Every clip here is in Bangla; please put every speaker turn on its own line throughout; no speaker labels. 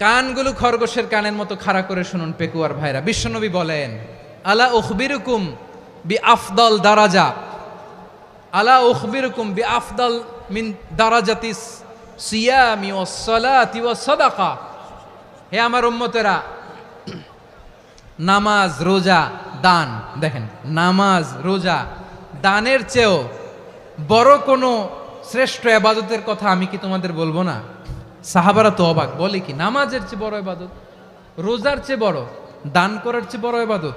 কানগুলো খরগোশের কানের মতো খাড়া করে শুনুন পেকুয়ার ভাইরা। বিশ্বনবী বলেন, আলা উখবিরুকুম বি আফদল দারাজা, আলা উখবিরুকুম বি আফদল মিন দারাজাতিস সিয়ামি ওয়াস সালাতি ওয়াস সাদাকা। হে আমার উম্মতেরা, নামাজ, রোজা, দান, দেখেন নামাজ, রোজা, দানের চেয়েও বড় কোনো শ্রেষ্ঠ ইবাদতের কথা আমি কি তোমাদের বলবো না? সাহাবারা তো অবাক, বলে কি নামাজের চেয়ে বড় ইবাদত, রোজার চেয়ে বড়, দান করার চেয়ে বড় ইবাদত?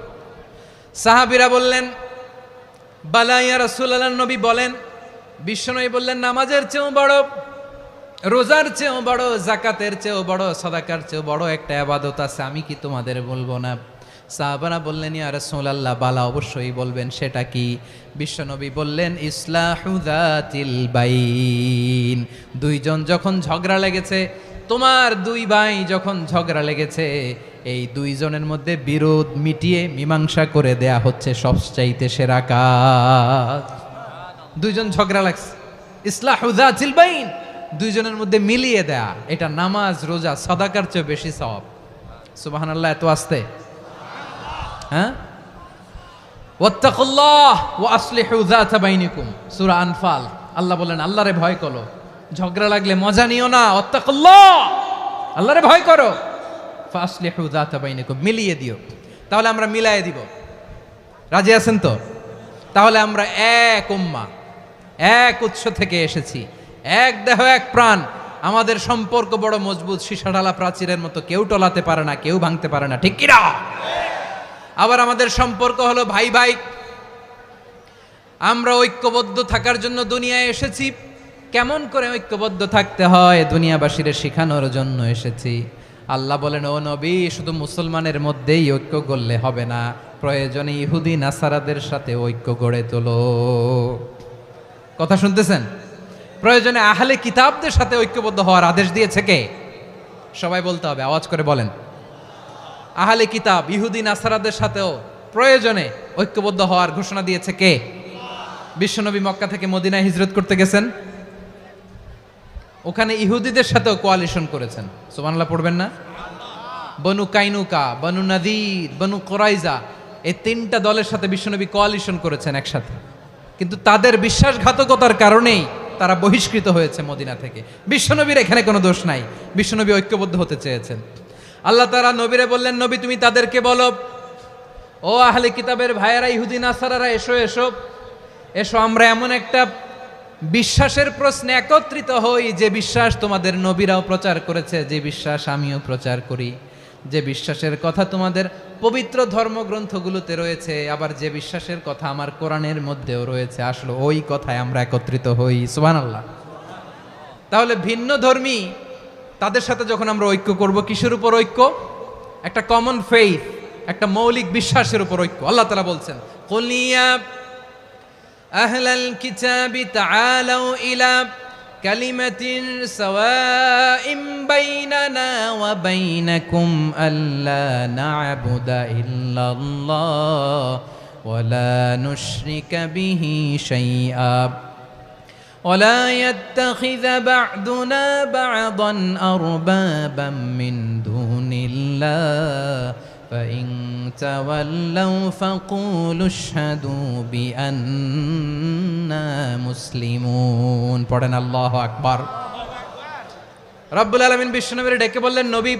সাহাবীরা বললেন, বালা ইয়া রাসূলুল্লাহ। নবী বলেন, বিশ্বনবী বললেন, নামাজের চেয়েও বড়, রোজার চেয়েও বড়, যাকাতের চেয়েও বড়, সাদাকার চেয়েও বড় একটা ইবাদত আছে, আমি কি তোমাদের বলবো না? সাহাবারা বললেন, ইয়া রাসূলুল্লাহ, বালা, অবশ্যই বলবেন, সেটা কি? বিশ্বনবী বললেন, ইসলাহু যাতিল বাইন। দুইজন যখন ঝগড়া লেগেছে, তোমার দুই ভাই যখন ঝগড়া লেগেছে, এই দুইজনের মধ্যে বিরোধ মিটিয়ে মীমাংসা করে দেয়া হচ্ছে সবচাইতে সেরা কাজ। দুইজন ঝগড়া লাগছে, ইসলাহু যাতিল বাইন, দুইজনের মধ্যে মিলিয়ে দেয়া, এটা নামাজ, রোজা, সাদাকার চেয়ে বেশি সওয়াব। সুবহানাল্লাহ, এত আস্তে, হ্যাঁ? ওয়াত্তাকুল্লাহ ওয়া আসলিহু যাতা বাইনিকুম, সূরা আনফাল। আল্লাহ বলেন, আল্লাহরে ভয় করো, ঝগড়া লাগলে মজা নিও না, ওয়াত্তাকুল্লাহ, আল্লাহরে ভয় করো, ফাসলিহু যাতা বাইনিকুম, মিলিয়ে দিও। তাহলে আমরা মিলায়ে দিব, রাজি আছেন তো? তাহলে আমরা এক উম্মাহ, এক উৎস থেকে এসেছি, এক দেহ এক প্রাণ, আমাদের সম্পর্ক বড় মজবুত, সীসাঢালা প্রাচীরের মতো, কেউ টলাতে পারে না, কেউ ভাঙতে পারে না, ঠিক কি না? আবার আমাদের সম্পর্ক হলো ভাই ভাই, আমরা ঐক্যবদ্ধ থাকার জন্য দুনিয়ায় এসেছি। কেমন করে ঐক্যবদ্ধ থাকতে হয় দুনিয়াবাসীর শেখানোর জন্য এসেছি। আল্লাহ বলেন, ও নবী, শুধু মুসলমানের মধ্যেই ঐক্য গড়লে হবে না, প্রয়োজনে ইহুদি নাসারাদের সাথে ঐক্য গড়ে তোলো। কথা শুনতেছেন? প্রয়োজনে আহলে কিতাবদের সাথে ঐক্যবদ্ধ হওয়ার আদেশ দিয়েছে কে? সবাই বলতে হবে, আওয়াজ করে বলেন। আহলে কিতাব, ইহুদি নাসারাদের সাথেও প্রয়োজনে ঐক্যবদ্ধ হওয়ার ঘোষণা দিয়েছে কে? বিশ্বনবী মক্কা থেকে মদিনায় হিজরত করতে গেছেন, ওখানে ইহুদিদের সাথেও কোয়ালিশন করেছেন। সুবহানাল্লাহ পড়বেন না? বনু কাইনুকা, বনু নাদির, বনু কুরাইজা, এই তিনটা দলের সাথে বিশ্বনবী কোয়ালিশন করেছেন একসাথে, কিন্তু তাদের বিশ্বাসঘাতকতার কারণেই তারা বহিষ্কৃত হয়েছে মদিনা থেকে। বিশ্বনবীর এখানে কোনো দোষ নাই, বিশ্বনবী ঐক্যবদ্ধ হতে চেয়েছেন। আল্লাহ তাআলা নবীরে বললেন, নবী তুমি তাদেরকে বলো, ও আহলে কিতাবের ভাইয়েরা, ইহুদি নাসারারা, এসো এসো এসো, আমরা এমন একটা বিশ্বাসের প্রশ্নে একত্রিত হই, যে বিশ্বাস তোমাদের নবীরাও প্রচার করেছে, যে বিশ্বাস আমিও প্রচার করি, যে বিশ্বাসের কথা তোমাদের পবিত্র ধর্মগ্রন্থগুলোতে রয়েছে, আবার যে বিশ্বাসের কথা আমার কোরআনের মধ্যেও রয়েছে, আসলে ওই কথায় আমরা একত্রিত হই। সুবহানাল্লাহ। তাহলে ভিন্ন ধর্মী তাদের সাথে যখন আমরা ঐক্য করব, কিসের উপর ঐক্য? একটা কমন ফেইথ, একটা মৌলিক বিশ্বাসের উপর ঐক্য। আল্লাহ তাআলা বলছেন, কুল ইয়া আহলাল কিতাবি তাআলাউ ইলা কালিমাতিন সাওয়াইম বাইনানা ওয়া বাইনাকুম আল্লা না'বুদা ইল্লাল্লাহ ওয়া লা নুশরিকা বিহি শাইআ ولا يتخذ بعضنا بعضا أربابا من دون الله فإن تولوا فقولوا اشهدوا بأننا مسلمون। পড়েন আল্লাহু আকবার। রব্বুল আলামিন বিশ্বনবীর ডেকে বললেন, নবী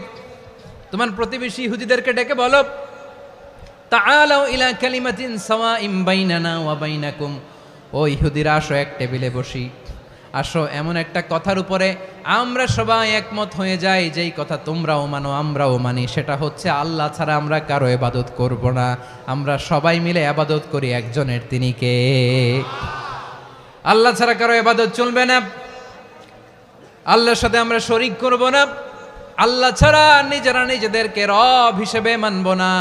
তোমার প্রতিবেশী ইহুদিদেরকে ডেকে বলো, তাআলাউ ইলা কালিমাতিন সাওয়াইম বাইনানা ওয়া বাইনাকুম, ও ইহুদিরা, আসো এক টেবিলে বসি, আসো এমন একটা কথার উপরে আমরা সবাই একমত হয়ে যাই, যেই কথা তোমরাও মানো আমরাও মানি, সেটা হচ্ছে আল্লাহ ছাড়া আমরা কারো ইবাদত করব না, আমরা সবাই মিলে ইবাদত করি একজনের, তিনি কে? আল্লাহ ছাড়া কারো ইবাদত চলবে না, আল্লাহর সাথে আমরা শরীক করব না, আল্লাহ ছাড়া নিজেরা নিজেদেরকে রব হিসেবে মানব না।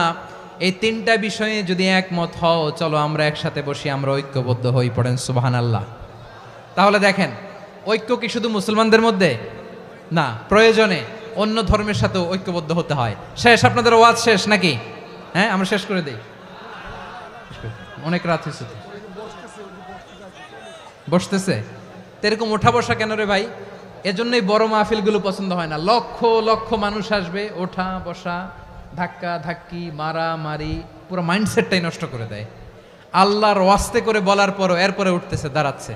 এই তিনটা বিষয়ে যদি একমত হও, চলো আমরা একসাথে বসি, আমরা ঐক্যবদ্ধ হই। পড়েন সুবহানাল্লাহ। তাহলে দেখেন, ঐক্য কি শুধু মুসলমানদের মধ্যে না, প্রয়োজনে অন্য ধর্মের সাথেও ঐক্যবদ্ধ হতে হয়। শেষ, আপনাদের ওয়াজ শেষ নাকি? হ্যাঁ, আমরা শেষ করে দেই, অনেক রাত হয়েছে। বসতেছে এরকম ওঠা বসা কেন রে ভাই? এজন্যই বড় মাহফিলগুলো পছন্দ হয় না। লক্ষ লক্ষ মানুষ আসবে, ওঠা বসা, ধাক্কা ধাক্কি, মারা মারি, পুরো মাইন্ডসেটটাই নষ্ট করে দেয়। আল্লাহর ওয়াস্তে করে বলার পরও এরপরে উঠতেছে, দাঁড়াচ্ছে।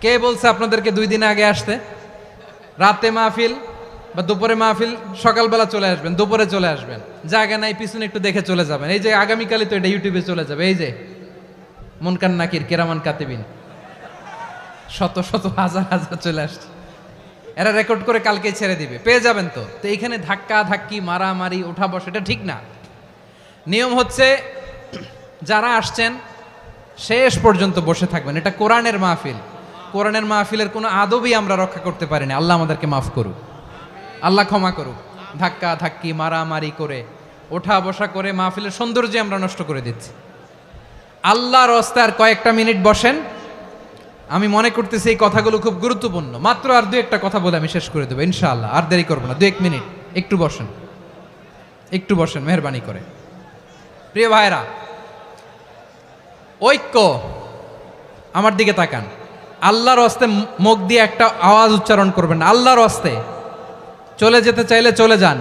কে বলছে আপনাদেরকে 2 দিন আগে আসতে? রাতে মাহফিল বা দুপুরে মাহফিল, সকালবেলা চলে আসবেন, দুপুরে চলে আসবেন, জায়গা নাই পিছনে একটু দেখে চলে যাবেন। এই যে আগামীকালই তো এটা ইউটিউবে চলে যাবে। এই যে মুনকার নাকির কেরামান কাতিবিন, শত শত হাজার হাজার চলে আসছে, এরা রেকর্ড করে কালকেই ছেড়ে দিবে, পেয়ে যাবেন। তো তো এইখানে ধাক্কা ধাক্কি, মারামারি, ওঠা বসা, এটা ঠিক না। নিয়ম হচ্ছে যারা আসছেন শেষ পর্যন্ত বসে থাকবেন। এটা কোরআনের মাহফিল। কোরআনের মাহফিলের কোনো আদবই আমরা রক্ষা করতে পারিনি। আল্লাহ আমাদেরকে মাফ করুক, আল্লাহ ক্ষমা করুক। ধাক্কা ধাক্কি, মারামারি করে, ওঠা বসা করে মাহফিলের সৌন্দর্য আমরা নষ্ট করে দিচ্ছি। আল্লাহর রাস্তায় কয়েকটা মিনিট বসেন। আমি মনে করতেছি এই কথাগুলো খুব গুরুত্বপূর্ণ। মাত্র আর 2-1টা কথা বলে আমি শেষ করে দেবো ইনশাআল্লাহ। আর দেরি করবো না, 2-1 মিনিট একটু বসেন, একটু বসেন মেহরবানি করে। প্রিয় ভাইরা, ঐক্য, আমার দিকে তাকান। আল্লাহর রাস্তে মুখ দিয়ে একটা আওয়াজ উচ্চারণ করবেন, আল্লাহর রাস্তে। চলে যেতে চাইলে চলে যান।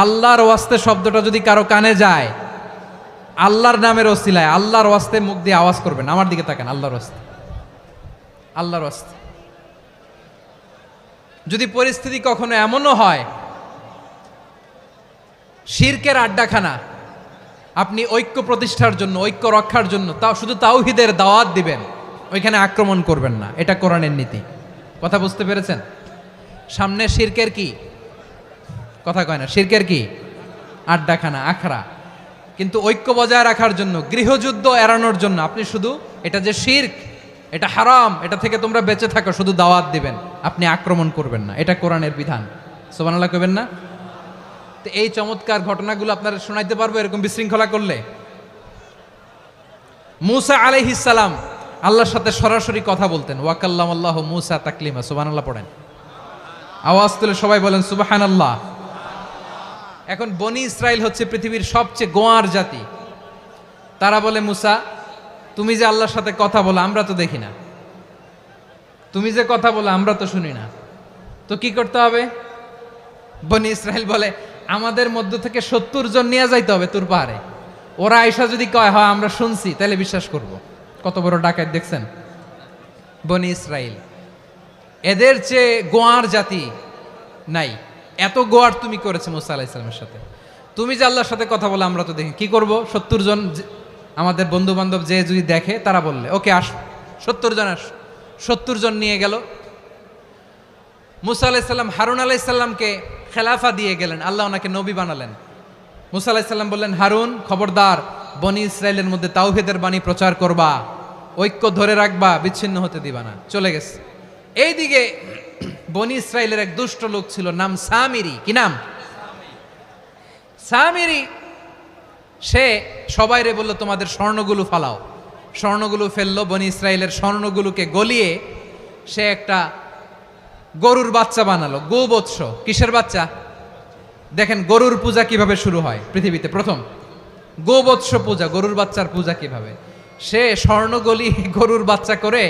আল্লাহর ওয়াস্তে শব্দটা যদি কারো কানে যায়, আল্লাহর নামের ওসিলায় আল্লাহর ওয়াস্তে মুখ দিয়ে আওয়াজ করবেন। আমার দিকে তাকান, আল্লাহর ওয়াস্তে, আল্লাহর ওয়াস্তে। যদি পরিস্থিতি কখনো এমনও হয় শিরকের আড্ডাখানা, আপনি ঐক্য প্রতিষ্ঠার জন্য, ঐক্য রক্ষার জন্য তাও শুধু তাওহীদের দাওয়াত দিবেন, ওইখানে আক্রমণ করবেন না। এটা কোরআনের নীতি। কথা বুঝতে পেরেছেন? সামনে শিরকের কি কথা কয় না, শিরকের কি আড্ডাখানা, আখড়া। কিন্তু ঐক্য বজায় রাখার জন্য, গৃহযুদ্ধ এড়ানোর জন্য আপনি শুধু এটা যে শিরক, এটা হারাম, এটা থেকে তোমরা বেঁচে থাকো, শুধু দাওয়াত দিবেন, আপনি আক্রমণ করবেন না। এটা কোরআনের বিধান। সুবহানাল্লাহ কইবেন না? তো এই চমৎকার ঘটনাগুলো আপনারা শোনাইতে পারবো এরকম বিশৃঙ্খলা করলে। মূসা আলাইহিস সালাম আল্লাহর সাথে সরাসরি কথা বলতেন। ওয়াকাল্লামাল্লাহু মূসা তাকলিমা। সুবহানাল্লাহ পড়েন, আওয়াজ তুলে সবাই বলেন সুবহানাল্লাহ। এখন বনি ইসরাইল হচ্ছে পৃথিবীর সবচেয়ে গোয়ার জাতি। তারা বলে, মূসা তুমি যে আল্লাহর সাথে কথা বলো আমরা তো দেখি না, তুমি যে কথা বলো আমরা তো শুনি না, তো কি করতে হবে? বনি ইসরাইল বলে, আমাদের মধ্য থেকে 70 জন নিয়ে যাইতে হবে তুর পাহাড়ে। ওরা আয়েশা যদি কয় হয় আমরা শুনছি, তাহলে বিশ্বাস করব। কত বড় ডাকাত দেখছেন বনি ইসরাইল। এদের চেয়ে গোয়ার জাতি নাই। এত গোয়ার তুমি করেছে মুসা আলাইহিস সালামের সাথে। তুমি যে আল্লাহর সাথে কথা বলে আমরা তো দেখি, কি করব? 70 জন আমাদের বন্ধু বান্ধব যে যদি দেখে, তারা বললে ওকে আস, 70 জন আস। 70 জন নিয়ে গেল। মুসা আলাইহিস সালাম হারুন আলাইহিস সালামকে খেলাফা দিয়ে গেলেন, আল্লাহ ওনাকে নবী বানালেন। মুসা আলাইহিস সালাম বললেন, হারুন খবরদার, বনি ইসরাইলের মধ্যে তাওহীদের বাণী প্রচার করবা, ঐক্য ধরে রাখবা, বিচ্ছিন্ন হতে দিবা না। চলে গেছে। এইদিকে বনি ইসরাইলের এক দুষ্ট লোক ছিল, নাম সামিরি। কি নাম? সামিরি। সে সবাইরে বলল, তোমাদের স্বর্ণগুলো ফালাও। স্বর্ণগুলো ফেললো। বনি ইসরাইলের স্বর্ণগুলোকে গলিয়ে সে একটা গরুর বাচ্চা বানালো। গোবৎস। কিসের বাচ্চা? দেখেন গরুর পূজা কিভাবে শুরু হয় পৃথিবীতে প্রথম। গোবৎস পূজা, গরুর বাচ্চার পূজা কিভাবে। সে স্বর্ণ গলি গরুর বাচ্চা করে,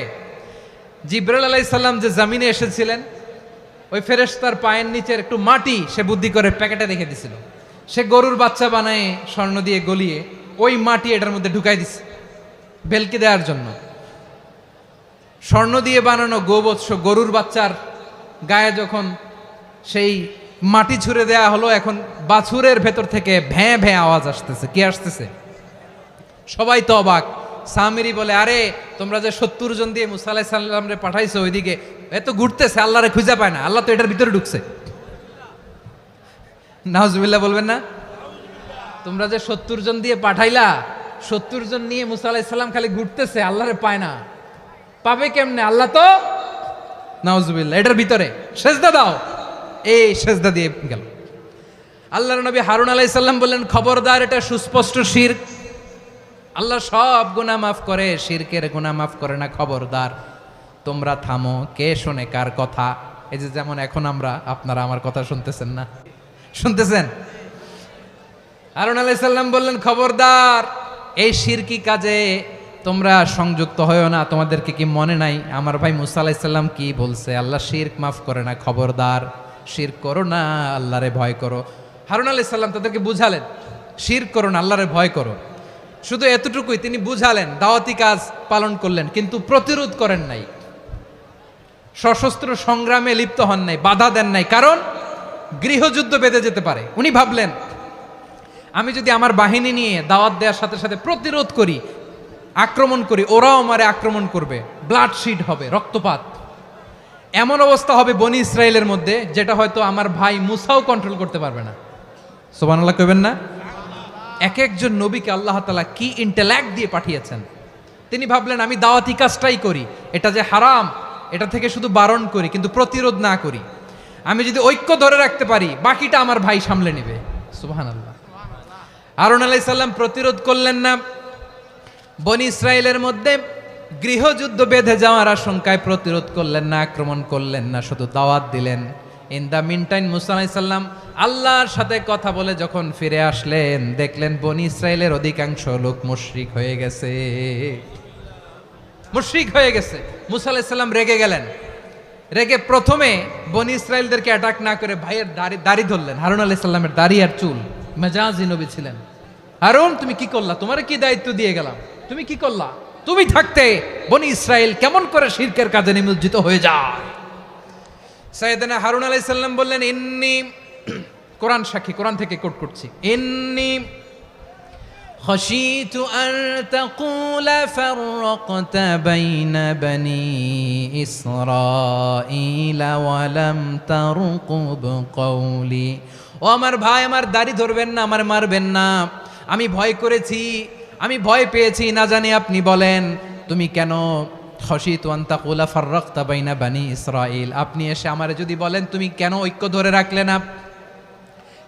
জিবরাইল আলাইহিস সালাম যে জমিনে এসেছিলেন, ওই ফেরেশতার পায়ের নিচের একটু মাটি সে বুদ্ধি করে প্যাকেটে রেখে দিছিল। সে গরুর বাচ্চা বানায় স্বর্ণ দিয়ে গলিয়ে ওই মাটি এটার মধ্যে ঢুকাই দিছে ভেলকি দেওয়ার জন্য। স্বর্ণ দিয়ে বানানো গোবৎস গরুর বাচ্চার গায়ে যখন সেই মাটি ছুঁড়ে দেয়া হলো, এখন বাছুরের ভেতর থেকে ভ্যাঁ ভ্যাঁ আওয়াজ আসতেছে। কি আসতেছে? সবাই তো অবাক। সামিরি বলে, আরে তোমরা যে 70 জন দিয়ে মুসা আলাইহিস সালামরে পাঠাইছো, ওইদিকে এত ঘুরতেছে, আল্লাহরে খুঁজে পায় না, আল্লাহ তো এটার ভিতরে ঢুকছে। নাউজুবিল্লাহ বলবেন না? তোমরা যে 70 জন দিয়ে পাঠাইলা, 70 জন নিয়ে মুসা আলাইহিস সালাম খালি ঘুরতেছে, আল্লাহরে পায় না। পাবে কেমনে? আল্লাহ তো, নাউজুবিল্লাহ, এটার ভিতরে সেজদা দাও। এই সেজদা দিয়ে গেল। আল্লাহর নবী হারুন আলাইহিস সালাম বললেন, খবরদার, এটা সুস্পষ্ট শিরক। আল্লাহ সব গুনাহ মাফ করে, শিরকের গুনাহ মাফ করে না। খবরদার, তোমরা থামো। কে শোনে কার কথা? এই যে যেমন এখন আপনারা আমার কথা শুনতেছেন না? শুনতেছেন? হারুন আলাইহিস সালাম বললেন, খবরদার, এই শিরকি কাজে তোমরা সংযুক্ত হয়েও না, তোমাদেরকে কি মনে নাই আমার ভাই মুসা আলাইহিস সালাম কি বলছে, আল্লাহ শিরক মাফ করে না, খবরদার শিরক করো না, আল্লাহরে ভয় করো। হারুন আলাইহিস সালাম তাদেরকে বুঝালেন শিরক করো না, আল্লাহরে ভয় করো। শুধু এতটুকুই তিনি বুঝালেন, দাওয়াতি কাজ পালন করলেন, কিন্তু প্রতিরোধ করেন নাই, সশস্ত্র সংগ্রামে লিপ্ত হন নাই, বাধা দেন নাই, কারণ গৃহযুদ্ধ বেঁধে যেতে পারে। উনি ভাবলেন আমি যদি আমার বাহিনী নিয়ে দাওয়াত দেওয়ার সাথে সাথে প্রতিরোধ করি, আক্রমণ করি, ওরাও আমারে আক্রমণ করবে, ব্লাডশিড হবে, রক্তপাত, এমন অবস্থা হবে বনি ইসরায়েলের মধ্যে যেটা হয়তো আমার ভাই মুসাও কন্ট্রোল করতে পারবে না। সুবহানাল্লাহ কইবেন না? এক একজন নবীকে আল্লাহ তাআলা কি ইন্টেলেক্ট দিয়ে পাঠিয়েছেন। তিনি ভাবলেন আমি দাওয়াতি কাজটাই করি, এটা যে হারাম এটা থেকে শুধু বারণ করি, কিন্তু প্রতিরোধ না করি। আমি যদি ঐক্য ধরে রাখতে পারি, বাকিটা আমার ভাই সামলে নেবে। সুবহানাল্লাহ। হারুন আলাইহিস সালাম প্রতিরোধ করলেন না, বনি ইসরায়েলের মধ্যে গৃহযুদ্ধ বেঁধে যাওয়ার আশঙ্কায় প্রতিরোধ করলেন না, আক্রমণ করলেন না, শুধু দাওয়াত দিলেন। ইন দ্য মিন টাইম মুসা আলাইহিস সালাম আল্লাহর সাথে কথা বলে যখন ফিরে আসলেন, দেখলেন বনি ইসরায়েলের অধিকাংশ লোক মুশরিক হয়ে গেছে, মুশরিক হয়ে গেছে। মুসা আলাইহিস সালাম রেগে গেলেন, রেগে প্রথমে বনি ইসরায়েলদেরকে অ্যাটাক না করে ভাইয়ের দাড়ি ধরলেন। হারুন আলাইহিস সালামের দাড়ি আর চুল, মেজাজি নবী ছিলেন। হারুন তুমি কি করলা, তোমার কি দায়িত্ব দিয়ে গেলাম, তুমি কি করলা, তুমি থাকতে বনি ইসরায়েল কেমন করে শিরকের কাজে নিমজ্জিত হয়ে যায়। সাইয়েদনা হারুন আলাইহিস সালাম বললেন ইন্নী, কোরআন সাক্ষী, কোরআন থেকে কোট করছি, ইন্নী خشيت أن تقول فرقت بين بني إسرائيل ولم ترقب قولي। ও আমার ভাই, আমার দাড়ি ধরবেন না, আমার মারবেন না, আমি ভয় করেছি, আমি ভয় পেয়েছি, না জানি আপনি বলেন তুমি কেন খশিতু আন তাকুলা ফাররাকতা বাইনা বানি ইসরাইল, আপনি এসে আমারে যদি বলেন তুমি কেন ঐক্য ধরে রাখলে না,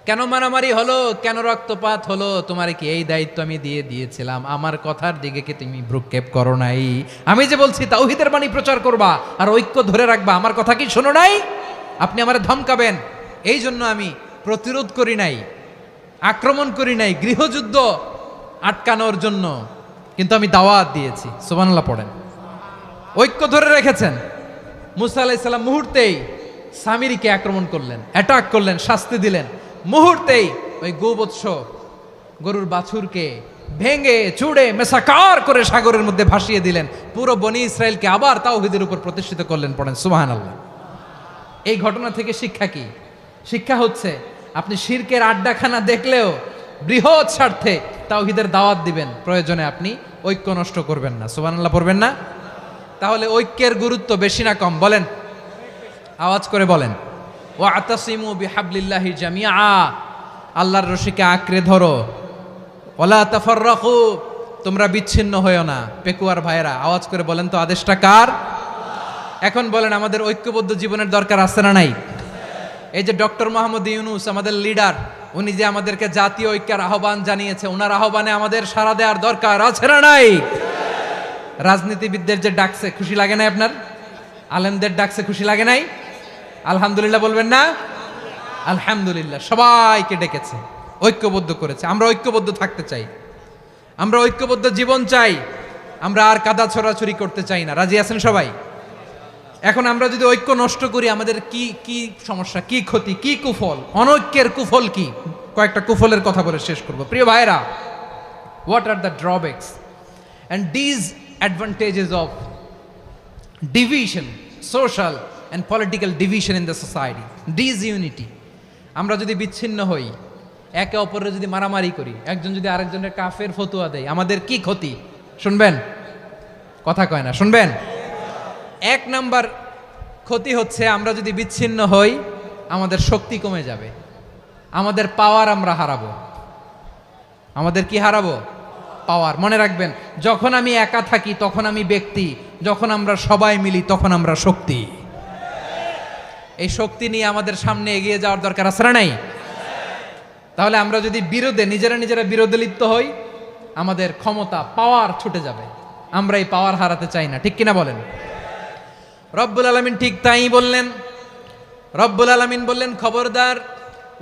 কেন মারামারি হলো, কেন রক্তপাত হলো, তোমার কি এই দায়িত্ব আমি দিয়ে দিয়েছিলাম, আমার কথার দিকে কি তুমি ভ্রুক্ষেপ করো নাই? আমি যে বলছি তাওহীদের বাণী প্রচার করবা আর ঐক্য ধরে রাখবা, আমার কথা কি শোনো নাই? আপনি আমারে ধমকাবেন, এই জন্য আমি প্রতিরোধ করি নাই, আক্রমণ করি নাই, গৃহযুদ্ধ আটকানোর জন্য, কিন্তু আমি দাওয়াত দিয়েছি। সুবহানাল্লাহ পড়েন। ঐক্য ধরে রেখেছেন। মুসা আলাইহিস সালাম মুহূর্তেই সামিরীকে আক্রমণ করলেন, অ্যাটাক করলেন, শাস্তি দিলেন। মুহূর্তেই ওই গোবৎস গরুর বাছুরকে ভেঙে চুড়ে মেসাকার করে সাগরের মধ্যে ভাসিয়ে দিলেন। পুরো বনি ইসরায়েলকে আবার তাওহীদের উপর প্রতিষ্ঠিত করলেন। পড়েন সুবহানাল্লাহ। এই ঘটনা থেকে শিক্ষা কি? শিক্ষা হচ্ছে আপনি শিরকের আড্ডাখানা দেখলেও বৃহৎ স্বার্থে তাওহীদের দাওয়াত দিবেন, প্রয়োজনে আপনি ঐক্য নষ্ট করবেন না। সুবহানাল্লাহ পড়বেন না? তাহলে ঐক্যের গুরুত্ব বেশি না কম বলেন? আওয়াজ করে বলেন। ওয়াতাসিমু বিহাবলিল্লাহি জামিআ, আল্লাহর রশিকে আঁকড়ে ধরো। ওয়ালা তাফাররাকু, তোমরা বিচ্ছিন্ন হয়েও না। পেকুয়ার ভাইয়েরা আওয়াজ করে বলেন তো আদেশটা কার? এখন বলেন আমাদের ঐক্যবদ্ধ জীবনের দরকার আছে না নাই? এই যে ডক্টর মোহাম্মদ ইউনূস আমাদের লিডার, উনি যে আমাদেরকে জাতীয় ঐক্যের আহ্বান জানিয়েছে, ওনার আহ্বানে আমাদের সাড়া দেওয়ার দরকার আছে না নাই? রাজনীতিবিদদের যে ডাকছে খুশি লাগে নাই আপনার? আলেমদের ডাকছে খুশি লাগে নাই? আলহামদুলিল্লাহ বলবেন না? আলহামদুলিল্লাহ। সবাইকে ডেকেছে, ঐক্যবদ্ধ করেছে। আমরা ঐক্যবদ্ধ থাকতে চাই, আমরা ঐক্যবদ্ধ জীবন চাই, আমরা আর কাদা ছড়াছড়ি করতে চাই না। রাজি আছেন সবাই? এখন আমরা যদি ঐক্য নষ্ট করি আমাদের কি কি সমস্যা, কি ক্ষতি, কি কুফল? অনৈক্যের কুফল কি? কয়েকটা কুফলের কথা বলে শেষ করব। প্রিয় ভাইরা, what are the drawbacks and disadvantages of division, social and political division in the society, disunity? আমরা যদি বিচ্ছিন্ন হই, একে অপরের যদি মারামারি করি, একজন যদি আরেকজনের কাফের ফতোয়া দেয়, আমাদের কি ক্ষতি? শুনবেন? কথা কয় না, শুনবেন? এক নাম্বার ক্ষতি হচ্ছে আমরা যদি বিচ্ছিন্ন হই, আমাদের শক্তি কমে যাবে, আমাদের পাওয়ার আমরা হারাবো। আমাদের কি হারাবো? পাওয়ার। মনে রাখবেন, যখন আমি একা থাকি তখন আমি ব্যক্তি, যখন আমরা সবাই মিলি তখন আমরা শক্তি। এই শক্তি নিয়ে আমাদের সামনে এগিয়ে যাওয়ার দরকার আছে না নাই? তাহলে আমরা যদি নিজেরা বিরোধে লিপ্ত হই, আমাদের ক্ষমতা, পাওয়ার ছুটে যাবে। আমরা এই পাওয়ার হারাতে চাই না, ঠিক কিনা বলেন? রব্বুল আলামিন ঠিক তাই বললেন। রব্বুল আলামিন বললেন, খবরদার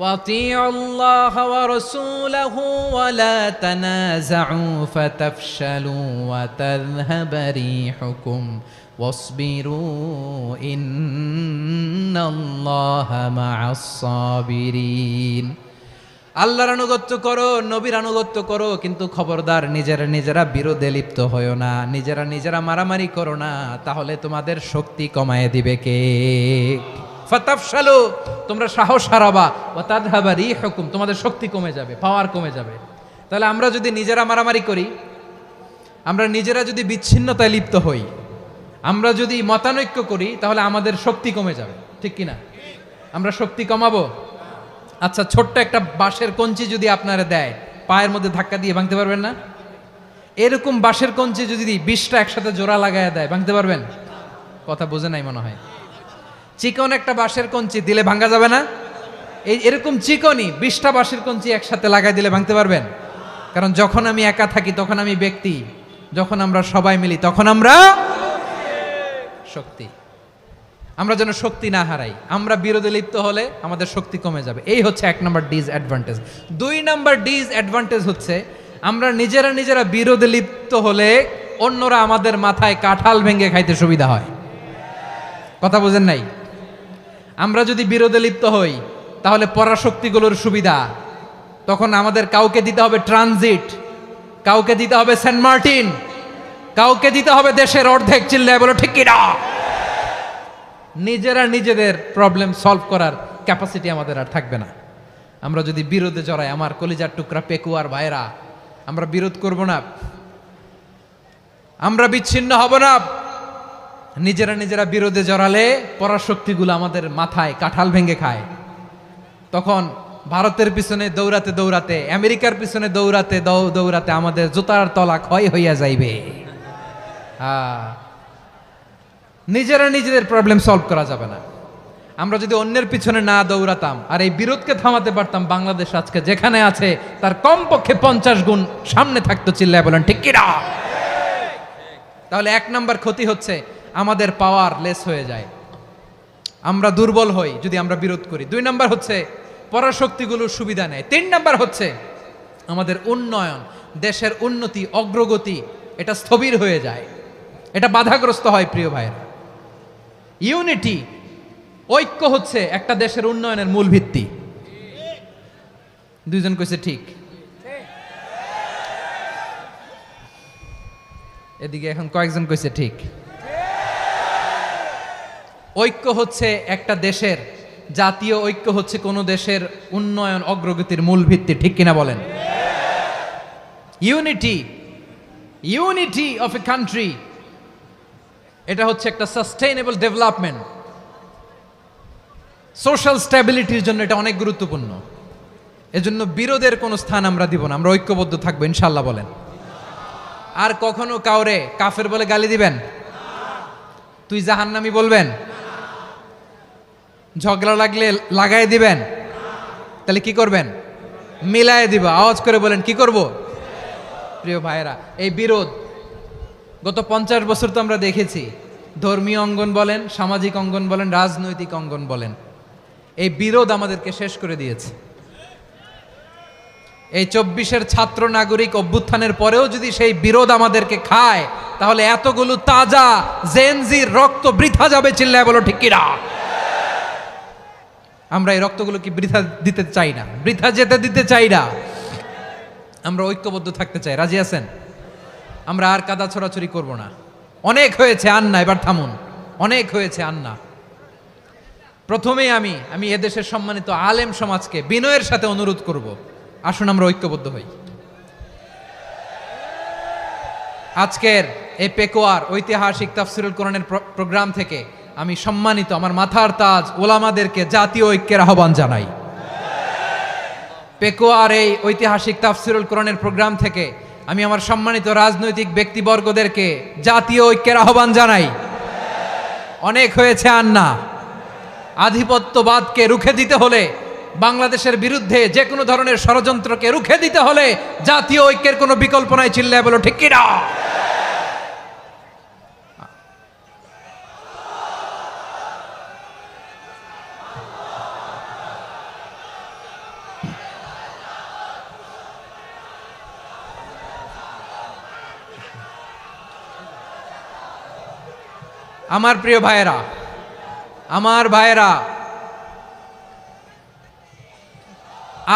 وأطيعوا الله ورسوله ولا تنازعوا فتفشلوا وتذهب ريحكم واصبروا إن الله مع الصابرين আল্লাহর আনুগত্য করো, নবীর আনুগত্য করো, কিন্তু খবরদার নিজেরা বিরোধে লিপ্ত হয়ো না, নিজেরা মারামারি করো না, তাহলে তোমাদের শক্তি কমায় দিবে কে? ফাতাফশালু, তোমরা সাহস হারাবা, ওয়া তাযহাবা রিহুকুম, তোমাদের শক্তি কমে যাবে, পাওয়ার কমে যাবে। তাহলে আমরা যদি নিজেরা মারামারি করি, আমরা নিজেরা যদি বিচ্ছিন্নতায় লিপ্ত হই, আমরা যদি মতানৈক্য করি, তাহলে আমাদের শক্তি কমে যাবে, ঠিক কিনা? আমরা শক্তি কমাবো। আচ্ছা, ছোট্ট একটা বাঁশের কঞ্চি যদি আপনারা দেয়, পায়ের মধ্যে ধাক্কা দিয়ে ভাঙতে পারবেন না? এরকম বাঁশের কঞ্চি যদি 20টা একসাথে জোড়া লাগায় দেয়, ভাঙতে পারবেন? কথা বোঝে নাই মনে হয়। চিকন একটা বাঁশের কঞ্চি দিলে ভাঙা যাবে না? এরকম চিকনই 20টা বাঁশের কঞ্চি একসাথে লাগাই দিলে ভাঙতে পারবেন? কারণ যখন আমি একা থাকি তখন আমি ব্যক্তি, যখন আমরা সবাই মিলি তখন আমরা শক্তি। আমরা যেন শক্তি না হারাই। আমরা বিরোধে লিপ্ত হলে আমাদের শক্তি কমে যাবে। এই হচ্ছে 1 নম্বর ডিসঅ্যাডভান্টেজ। 2 নম্বর ডিসঅ্যাডভান্টেজ হচ্ছে আমরা নিজেরা বিরোধে লিপ্ত হলে অন্যরা আমাদের মাথায় কাঁঠাল ভেঙে খাইতে সুবিধা হয়। কথা বোঝেন নাই? আমরা যদি বিরোধে লিপ্ত হই তাহলে পরাশক্তিগুলোর সুবিধা, তখন আমাদের কাউকে দিতে হবে ট্রানজিট, কাউকে দিতে হবে সেন্ট মার্টিন, কাউকে দিতে হবে দেশের অর্ধেক। চিল্লায় বলো ঠিক কিনা? নিজেদের প্রবলেম সলভ করার ক্যাপাসিটি আমাদের আর থাকবে না। আমরা যদি বিরোধে জড়াই, আমার কলিজার টুকরা পেকুয়ার ভাইরা, আমরা বিরোধ করব না, আমরা বিচ্ছিন্ন হব না। নিজেরা বিরোধে জড়ালে পরাশক্তিগুলো আমাদের মাথায় কাঁঠাল ভেঙে খায়। তখন ভারতের পিছনে দৌড়াতে, আমেরিকার পিছনে দৌড়াতে আমাদের জুতার তলা ক্ষয় হইয়া যাইবে। নিজেদের প্রবলেম সলভ করা যাবে না। আমরা যদি অন্যের পিছনে না দৌড়াতাম আর এই বিরোধকে থামাতে পারতাম, বাংলাদেশ আজকে যেখানে আছে তার কমপক্ষে 50 গুণ সামনে থাকতো। চিল্লায় বলেন ঠিক কিনা? তাহলে 1 নাম্বার ক্ষতি হচ্ছে আমাদের পাওয়ার লেস হয়ে যায়, আমরা দুর্বল হই যদি আমরা বিরোধ করি। 2 নাম্বার হচ্ছে পরাশক্তিগুলোর সুবিধা নেয়। 3 নাম্বার হচ্ছে আমাদের উন্নয়ন, দেশের উন্নতি, অগ্রগতি, এটা স্থবির হয়ে যায়, এটা বাধাগ্রস্ত হয়। প্রিয় ভাইয়েরা, ইউনিটি, ঐক্য হচ্ছে একটা দেশের উন্নয়নের মূল ভিত্তি। 2 জন কইছে ঠিক। এদিকে এখন কয়েকজন কইছে ঠিক। ঐক্য হচ্ছে একটা দেশের, জাতীয় ঐক্য হচ্ছে কোন দেশের উন্নয়ন অগ্রগতির মূল ভিত্তি, ঠিক কিনা বলেন? ইউনিটি অফ এ কান্ট্রি, এটা হচ্ছে একটা সাস্টেইনেবল ডেভেলপমেন্ট, সোশ্যাল স্ট্যাবিলিটির জন্য এটা অনেক গুরুত্বপূর্ণ। এজন্য বিরোধের কোনো স্থান আমরা দিব না, আমরা ঐক্যবদ্ধ থাকবো ইনশাআল্লাহ বলেন। আর কখনো কাউরে কাফের বলে গালি দিবেন? তুই জাহান্নামী বলবেন? ঝগড়া লাগলে লাগাই দিবেন? তাহলে কি করবেন? মিলায় দিব। আওয়াজ করে বলেন কি করব? প্রিয় ভাইয়েরা, এই বিরোধ গত 50 বছর তো আমরা দেখেছি, ধর্মীয় অঙ্গন বলেন, সামাজিক অঙ্গন বলেন, রাজনৈতিক অঙ্গন বলেন, এই বিরোধ আমাদেরকে শেষ করে দিয়েছে। এই 24-এর ছাত্র নাগরিক অভ্যুত্থানের পরেও যদি সেই বিরোধ আমাদেরকে খায়, তাহলে এতগুলো তাজা জেনজির রক্ত বৃথা যাবে। চিল্লায় বলো ঠিক কিনা? আমরা এই রক্তগুলো কি বৃথা দিতে চাই না, বৃথা যেতে দিতে চাই না। আমরা ঐক্যবদ্ধ থাকতে চাই। রাজি আছেন? আমরা আর কাদা ছড়াছড়ি করব না। অনেক হয়েছে, আন্না, এবার থামুন। অনেক হয়েছে, আন্না। প্রথমেই আমি এদেশের সম্মানিত আলেম সমাজকে বিনয়ের সাথে অনুরোধ করব, আসুন আমরা ঐক্যবদ্ধ হই। আজকের এই পেকুয়ার ঐতিহাসিক তাফসিরুল কোরআনের প্রোগ্রাম থেকে আমি সম্মানিত আমার মাথার তাজ ওলামাদেরকে জাতীয় ঐক্যের আহ্বান জানাই। পেকুয়ার এই ঐতিহাসিক তাফসিরুল কোরআনের প্রোগ্রাম থেকে আমি আমার সম্মানিত রাজনৈতিক ব্যক্তিবর্গদেরকে জাতীয় ঐক্যের আহ্বান জানাই। অনেক হয়েছে, আন্না। আধিপত্যবাদকে রুখে দিতে হলে, বাংলাদেশের বিরুদ্ধে যে কোনো ধরনের ষড়যন্ত্রকে রুখে দিতে হলে জাতীয় ঐক্যের কোনো বিকল্প নাই। চিল্লায় বলো ঠিক কিনা? আমার প্রিয় ভাইয়েরা, আমার ভাইয়েরা,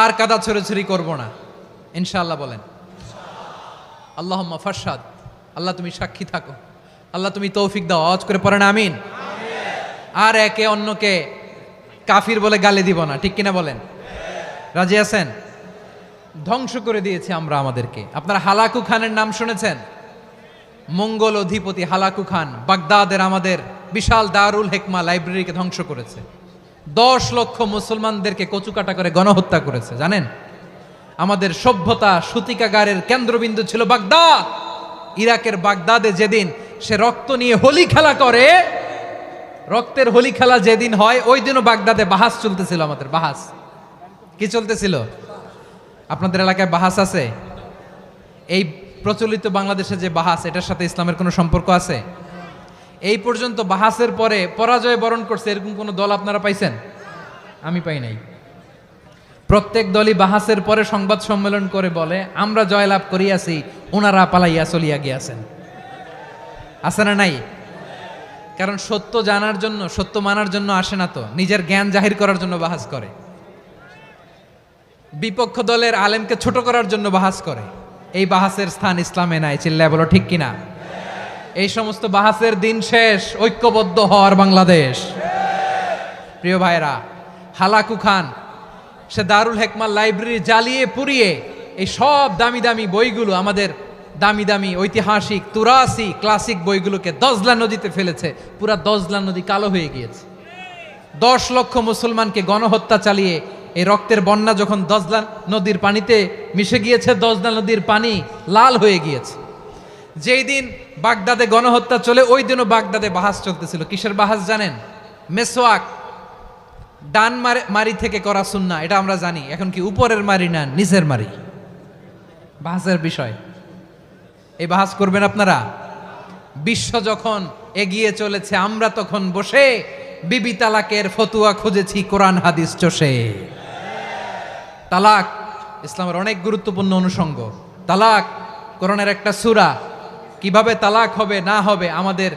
আর কাদা ছড়াছড়ি করব না ইনশাআল্লাহ। বলেন আল্লাহুম্মা ফারশাদ। আল্লাহ তুমি সাক্ষী থাকো, আল্লাহ তুমি তৌফিক দাও। আওয়াজ করে পড়েন আমিন। আর একে অন্যকে কাফির বলে গালি দিব না, ঠিক কিনা বলেন? রাজি আছেন? ধ্বংস করে দিয়েছি আমরা আমাদেরকে। আপনারা হালাকু খানের নাম শুনেছেন? মঙ্গল অধিপতি হালাকু খান বাগদাদের আমাদের বিশাল দারুল হেকমা লাইব্রেরিকে ধ্বংস করেছে। 10 লক্ষ মুসলমানদেরকে কচুকাটা করে গণহত্যা করেছে। জানেন, আমাদের সভ্যতা সূতিকাগারের কেন্দ্রবিন্দু ছিল বাগদাদ। ইরাকের বাগদাদে যেদিন সে রক্ত নিয়ে হোলি খেলা করে, রক্তের হোলি খেলা যেদিন হয়, ওই দিনও বাগদাদে বাহাস চলতেছিল। আমাদের বাহাস কি চলতেছিল? আপনাদের এলাকায় বাহাস আছে? এই প্রচলিত বাংলাদেশে যে বাহাস, এটার সাথে ইসলামের কোনো সম্পর্ক আছে? এই পর্যন্ত বাহাসের পরে পরাজয় বরণ করছে এরকম কোন দল আপনারা পাইছেন? আমি পাই নাই। প্রত্যেক দলই বাহাসের পরে সংবাদ সম্মেলন করে বলে আমরা জয়লাভ করিয়াছি, ওনারা পালাইয়া চলিয়া গিয়াছেন। আছে না নাই? কারণ সত্য জানার জন্য, সত্য মানার জন্য আসে না তো, নিজের জ্ঞান জাহির করার জন্য বাহাস করে। বিপক্ষ দলের আলেমকে ছোট করার জন্য বাহাস করে। এই বাহাসের স্থান ইসলামে নাই। চিল্লায় বলো ঠিক কিনা? এই সমস্ত বাহাসের দিন শেষ, ঐক্যবদ্ধ হওয়ার বাংলাদেশ। প্রিয় ভাইরা, হালাকু খান সে দারুল হেকমা লাইব্রেরি জ্বালিয়ে পুড়িয়ে এই সব দামি দামি বইগুলো, আমাদের দামি দামি ঐতিহাসিক তুরাসি ক্লাসিক বইগুলোকে দজলা নদীতে ফেলেছে। পুরা দজলা নদী কালো হয়ে গিয়েছে। 10 লক্ষ মুসলমানকে গণহত্যা চালিয়ে এই রক্তের বন্যা যখন দজলা নদীর পানিতে মিশে গিয়েছে, দজলা নদীর পানি লাল হয়ে গিয়েছে। যেই দিন বাগদাদে গণহত্যা চলে, ওই দিনও বাগদাদে বাহাস চলতেছিল। কিসের বাহাস জানেন? মেসওয়াক, ডান মারি থেকে করা সুন্নাহ, এটা আমরা জানি। এখন কি উপরের মারি না নিচের মারি? বাহাসের বিষয়। এই বাহাস করবেন আপনারা? বিশ্ব যখন এগিয়ে চলেছে, আমরা তখন বসে বিবি তালাকের ফতুয়া খুঁজেছি কোরআন হাদিস চষে। তালাক ইসলামের অনেক গুরুত্বপূর্ণ অনুষঙ্গ। তালাক কোরআনের একটা সূরা। কিভাবে তালাক হবে না হবে আমাদের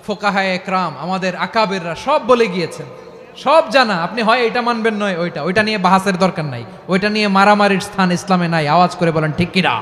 ফোকাহায়ে একরাম, আমাদের আকাবেররা সব বলে গিয়েছেন, সব জানা। আপনি হয় এটা মানবেন, নয় ওইটা। ওইটা নিয়ে বাহাসের দরকার নাই, ওইটা নিয়ে মারামারির স্থান ইসলামে নাই। আওয়াজ করে বলেন ঠিক কিনা?